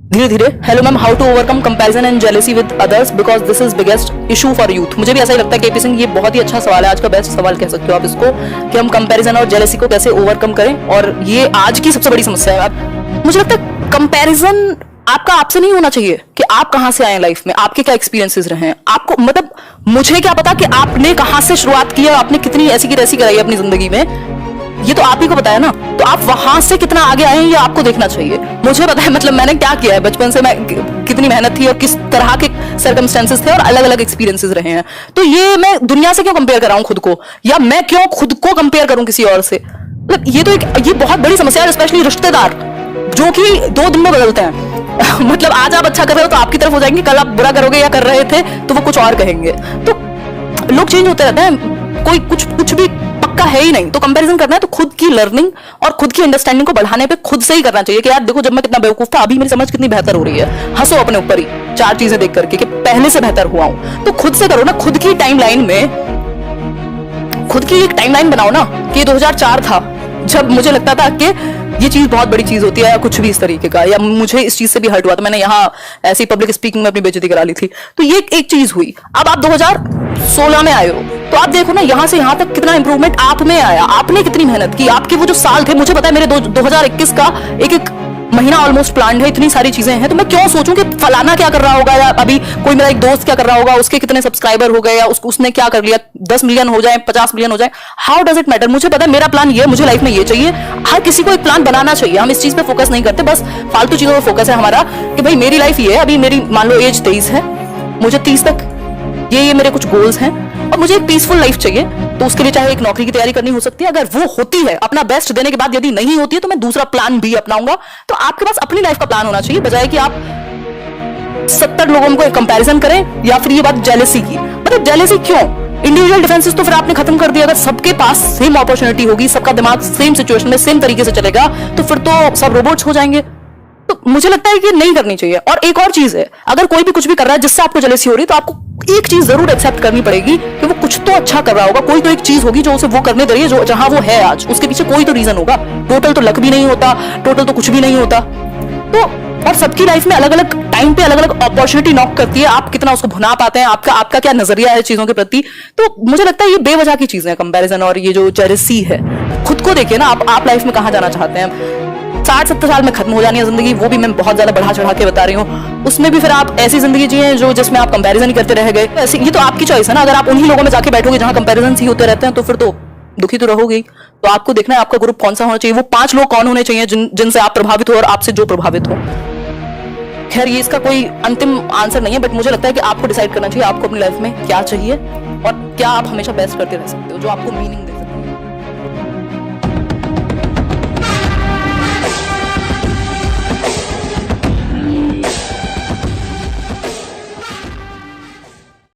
धीरे धीरे। Hello ma'am, how to overcome comparison and jealousy with others because this is biggest issue for youth. मुझे भी ऐसा ही लगता है केपी सिंह, ये बहुत ही अच्छा सवाल है, आज का बेस्ट सवाल कह सकते हो आप इसको, कि हम कंपैरिजन और जेलेसी को कैसे ओवरकम करें, और ये आज की सबसे बड़ी समस्या है। मुझे लगता है कंपैरिजन आपका आपसे नहीं होना चाहिए कि आप कहां से आए लाइफ में, आपके क्या एक्सपीरियंसेस रहे हैं, आपको मतलब मुझे क्या पता कि आपने कहां से शुरुआत की और आपने कितनी ऐसी की तैसी कराई अपनी जिंदगी में, ये तो आप ही को पता है ना। तो आप वहां से कितना आगे आए हैं ये आपको देखना चाहिए। मुझे पता है मतलब मैंने क्या किया है बचपन से, मैं कितनी मेहनत थी और किस तरह के सर्कमस्टेंसेस थे और अलग अलग एक्सपीरियंसेस रहे हैं। तो ये मैं दुनिया से क्यों कंपेयर कर रहा हूं खुद को, या मैं क्यों खुद को कंपेयर करूं किसी और से। मतलब ये तो ये बहुत बड़ी समस्या है, स्पेशली रिश्तेदार जो कि 2 दिन में बदलते हैं। मतलब आज आप अच्छा कर रहे हो तो आपकी तरफ हो जाएंगे, कल आप बुरा करोगे या कर रहे थे तो वो कुछ और कहेंगे। तो लोग चेंज होते रहते हैं, कोई कुछ भी पक्का है ही नहीं। तो कंपैरिजन करना है तो खुद की लर्निंग और खुद की अंडरस्टैंडिंग को बढ़ाने पे खुद से ही करना चाहिए कि यार देखो जब मैं कितना बेवकूफ था, अभी मेरी समझ कितनी बेहतर हो रही है। हंसो अपने ऊपर ही 4 चीजें देख करके कि पहले से बेहतर हुआ हूं। तो खुद से करो ना, खुद की टाइमलाइन में खुद की एक टाइमलाइन बनाओ ना कि 2004 था जब मुझे लगता था कि ये चीज बहुत बड़ी चीज होती है या कुछ भी इस तरीके का, या मुझे इस चीज से भी हर्ट हुआ था, मैंने यहाँ ऐसी पब्लिक स्पीकिंग में अपनी बेइज्जती करा ली थी। तो ये एक चीज हुई। अब आप 2016 में आए हो तो आप देखो ना यहाँ से यहाँ तक कितना इंप्रूवमेंट आप में आया, आपने कितनी मेहनत की, आपके वो जो साल थे, मुझे पता है मेरे 2021 का एक महीना ऑलमोस्ट प्लान है, इतनी सारी चीजें हैं। तो मैं क्यों सोचूं कि फलाना क्या कर रहा होगा, या अभी कोई मेरा एक दोस्त क्या कर रहा होगा, उसके कितने सब्सक्राइबर हो गए, या उसने क्या कर लिया, 10 मिलियन हो जाए 50 मिलियन हो जाए, हाउ डज इट मैटर। मुझे पता है मेरा प्लान ये है, मुझे लाइफ में ये चाहिए। हर किसी को एक प्लान बनाना चाहिए, हम इस चीज पे फोकस नहीं करते, बस फालतू चीजों पर फोकस है हमारा कि भाई मेरी लाइफ ये है, अभी मेरी मान लो एज 23 है, मुझे 30 तक ये मेरे कुछ गोल्स हैं और मुझे एक पीसफुल लाइफ चाहिए। तो उसके लिए चाहे एक नौकरी की तैयारी करनी हो सकती है, अगर वो होती है अपना बेस्ट देने के बाद, यदि नहीं होती है तो मैं दूसरा प्लान भी अपनाऊंगा। तो आपके पास अपनी लाइफ का प्लान होना चाहिए, बजाय कि आप 70 लोगों को कंपैरिजन करें। या फिर ये बात जेलेसी की, मतलब जेलेसी क्यों, इंडिविजुअल डिफरेंसेस तो फिर आपने खत्म कर दिया। अगर सबके पास सेम अपॉर्चुनिटी होगी, सबका दिमाग सेम सिचुएशन में सेम तरीके से चलेगा, तो फिर तो सब रोबोट्स हो जाएंगे। तो मुझे लगता है कि नहीं करनी चाहिए। और एक और चीज है, अगर कोई भी कुछ भी कर रहा है जिससे आपको जेलेसी हो रही है, तो आपको एक चीज जरूर एक्सेप्ट करनी पड़ेगी कि वो कुछ तो अच्छा कर रहा होगा, कोई तो एक चीज होगी जो उसे वो करने दे रही है, जो जहां वो है आज, उसके पीछे कोई तो रीजन होगा। टोटल तो लक भी नहीं होता, टोटल तो कुछ भी नहीं होता। तो और सबकी लाइफ में अलग अलग टाइम पे अलग अलग अपॉर्चुनिटी नॉक करती है, आप कितना उसको भुना पाते हैं, आपका क्या नजरिया है चीजों के प्रति। तो मुझे लगता है ये बेवजह की चीजें हैं कंपैरिजन, और ये जो जेलेसी है। खुद को देखिए ना, आप लाइफ में कहां जाना चाहते हैं। 60-70 साल में खत्म हो जानी है जिंदगी, वो भी मैं बहुत ज्यादा बढ़ा चढ़ा के बता रही हूँ। उसमें भी फिर आप ऐसी जिंदगी जिए जो जिसमें आप कंपैरिजन ही करते रह गए। ऐसे ये तो आपकी चॉइस है ना। अगर आप उन्हीं लोगों में जाके बैठोगे जहां कंपैरिजन ही होते रहते हैं, तो फिर तो दुखी तो रहोगे। तो आपको देखना है आपका ग्रुप कौन सा होना चाहिए, वो 5 लोग कौन होने चाहिए जिनसे आप प्रभावित हो और आपसे जो प्रभावित हो। खैर ये इसका कोई अंतिम आंसर नहीं है, बट मुझे लगता है कि आपको डिसाइड करना चाहिए आपको अपनी लाइफ में क्या चाहिए और क्या आप हमेशा बेस्ट करते रह सकते हो, जो आपको मीनिंग